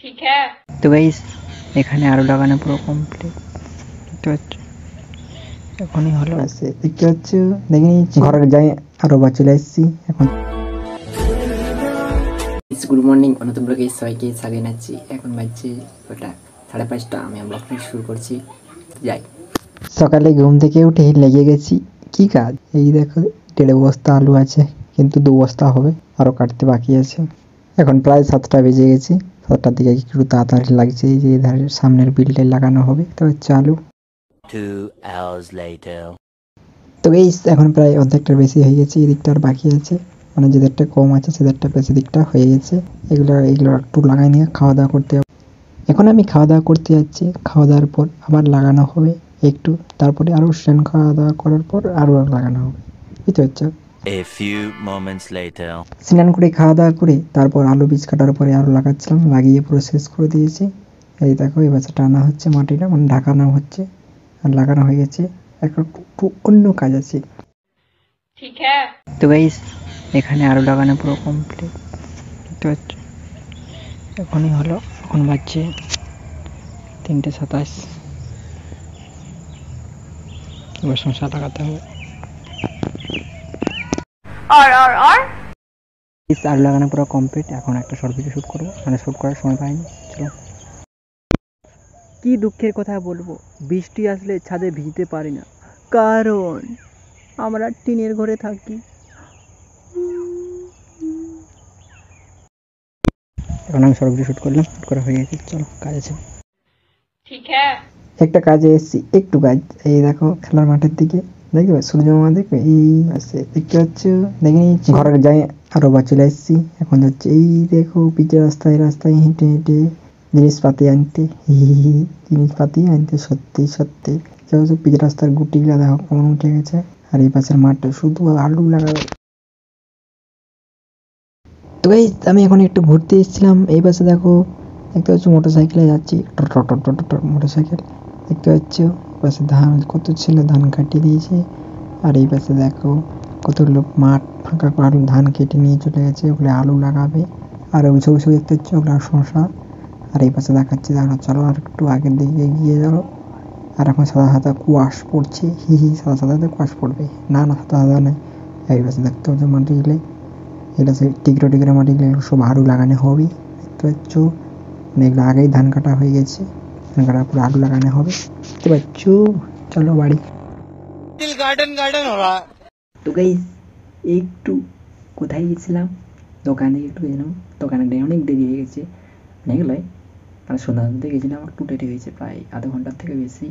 ঠিক হ্যাঁ। তো গাইস এখানে আলু লাগানো পুরো কমপ্লিট, দেখতে পাচ্ছ এখনই হলো। দেখতে পাচ্ছ, দেখে নিচ্ছি ঘরে যাই আরো বা চলে এসেছি এখন। গুড মর্নিং নতুন ব্লগে সবাইকে স্বাগত জানাচ্ছি। এখন বাজছে ওটা 5:30, আমি ব্লগটা শুরু করছি। যাই, সকালে ঘুম থেকে উঠে লেগে গেছি কি কাজ। এই দেখো 1.5 বস্তা আলু আছে, কিন্তু 2 বস্তা হবে, আরো কাটতে বাকি আছে। এখন প্রায় 7টা বেজে গেছে, 7টার দিকে একটু তাড়াতাড়ি লাগছে। এই যে ধারের সামনের বিলটাই লাগানো হবে, তবে চালু 2 hours later. তো এই এখন প্রায় অর্ধেকটার বেশি হয়ে গেছে, এই দিকটা আর বাকি আছে, মানে যেদেরটা কম আছে সেদেরটা বেশি দিকটা হয়ে গেছে। এগুলো একটু লাগাই নিয়ে খাওয়া দাওয়া করতে হবে। এখন আমি খাওয়া দাওয়া করতে যাচ্ছি, খাওয়া দাওয়ার পর আবার লাগানো হবে একটু, তারপরে আরও খাওয়া দাওয়া করার পর আরও লাগানো হবে, বুঝতে পারছো। A few moments later. স্নান করে খাওয়া দাওয়া করে তারপর আলু বীজ কাটার পরে আরও লাগাচ্ছিলাম, লাগিয়ে পুরো শেষ করে দিয়েছি। এই দেখো এবার টানা হচ্ছে মাটিটা, মানে ঢাকানো হচ্ছে আর লাগানো হয়ে গেছে। একটু অন্য কাজ আছে, ঠিক হ্যাঁ। তো গাইস এখানে আলু লাগানো পুরো কমপ্লিট, দেখতে পাচ্ছ এখনই হলো। এখন বাজছে 3:27, এবার শসা লাগাতে হবে। আলু লাগানো পুরো কমপ্লিট, এখন একটা শর্ট ভিডিও শ্যুট করবো, মানে শ্যুট করার সময় পাইনি। চলো, কি দুঃখের কথা বলবো, বৃষ্টি আসলে ছাদে ভিজতে পারি না, কারণ আমরা টিনের ঘরে থাকি। এখন আমি শর্ট ভিডিও শ্যুট করলাম, শ্যুট করা হয়ে গেছে। চলো কাজ আছে, ঠিক হ্যাঁ। একটা কাজে এসেছি, একটু কাজ। এই দেখো খেলার মাঠের দিকে, দেখবে সূর্য মামা, দেখবে এই আছে, দেখতে পাচ্ছ, দেখে নিচ্ছি ঘরে যাই আরো বা চলে এসেছি। এখন যাচ্ছে এই দেখো পিচের রাস্তায় রাস্তায় হেঁটে হেঁটে জিনিসপাতি আনতে, জিনিসপাতি আনতে, সত্যি সত্যি পিচের রাস্তার গুটিগুলো দেখো কেমন উঠে গেছে। আর এই পাশের মাঠটা শুধু আলু লাগাবে। তো গাইস আমি এখন একটু ঘুরতে এসেছিলাম, এই পাশে দেখো দেখতে পাচ্ছ মোটর সাইকেলে যাচ্ছি, মোটর সাইকেল দেখতে পাচ্ছ। পাশে ধান কত ছিল, ধান কাটিয়ে দিয়েছে। আর এই পাশে দেখো কত লোক মাঠ ফাঁকা করে আলু ধান কেটে নিয়ে চলে গেছে, ওগুলো আলু লাগাবে। আর ওই সবুজ দেখতে পাচ্ছ ওগুলো শসা। আর এই পাশে দেখাচ্ছে, দেখো চলো আর একটু আগের দিকে এগিয়ে যাও। আর এখন সাদা সাদা কুয়াশ পড়ছে, সাদা সাদা কুয়াশ পড়বে, না না সাদা সাদা নেই। এই পাশে দেখতে পাচ্ছ মাটিগুলো, এটা সেই টিকরো টিকরো মাটিগুলো সব আলু লাগানো হবে, দেখতে পাচ্ছ। এগুলো আগেই ধান কাটা হয়ে গেছে, ধান কাটার পর আলু লাগানো হবে, দেখতে পাচ্ছ। চলো বাড়ি। গার্ডেন গার্ডেন हो रहा है। তো গাইস একটু কোথায় গেছিলাম, দোকানে একটু গেছিলাম, দোকানে অনেক দেরি হয়ে গেছে, এগুলোই মানে সন্ধ্যা দিতে গেছিলাম, একটু দেরি হয়েছে প্রায় আধা ঘন্টার থেকে বেশি।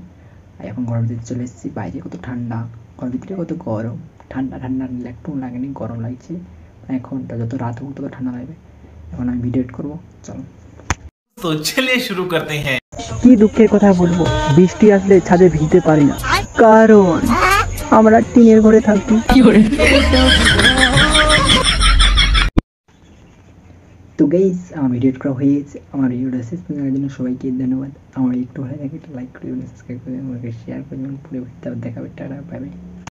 আর এখন ঘরের ভিতরে চলে এসেছি, বাইরে কত ঠান্ডা, ঘরের ভিতরে কত গরম। ঠান্ডা ঠান্ডা একটু লাগেনি, গরম লাগছে। এখনটা যত রাত হোক তত ঠান্ডা লাগবে। এখন আমি ভিডিও এডিট করবো, চলো। तो चलिए शुरू करते हैं। কি দুঃখের কথা বলবো, বৃষ্টি আসলে ছাদে ভিজতে পারি না, কারণ আমরা টিনের ঘরে থাকি। তো গাইস আমার ভিডিও করা হয়ে গেছে, আমার ভিডিওটা শেষ পর্যন্ত দেখার জন্য সবাইকে ধন্যবাদ। আমার একটু ভালো লাগে একটা লাইক করে সাবস্ক্রাইব করে আমাকে শেয়ার করে পুরো ভিডিওটা দেখাবে। Tata, bye bye.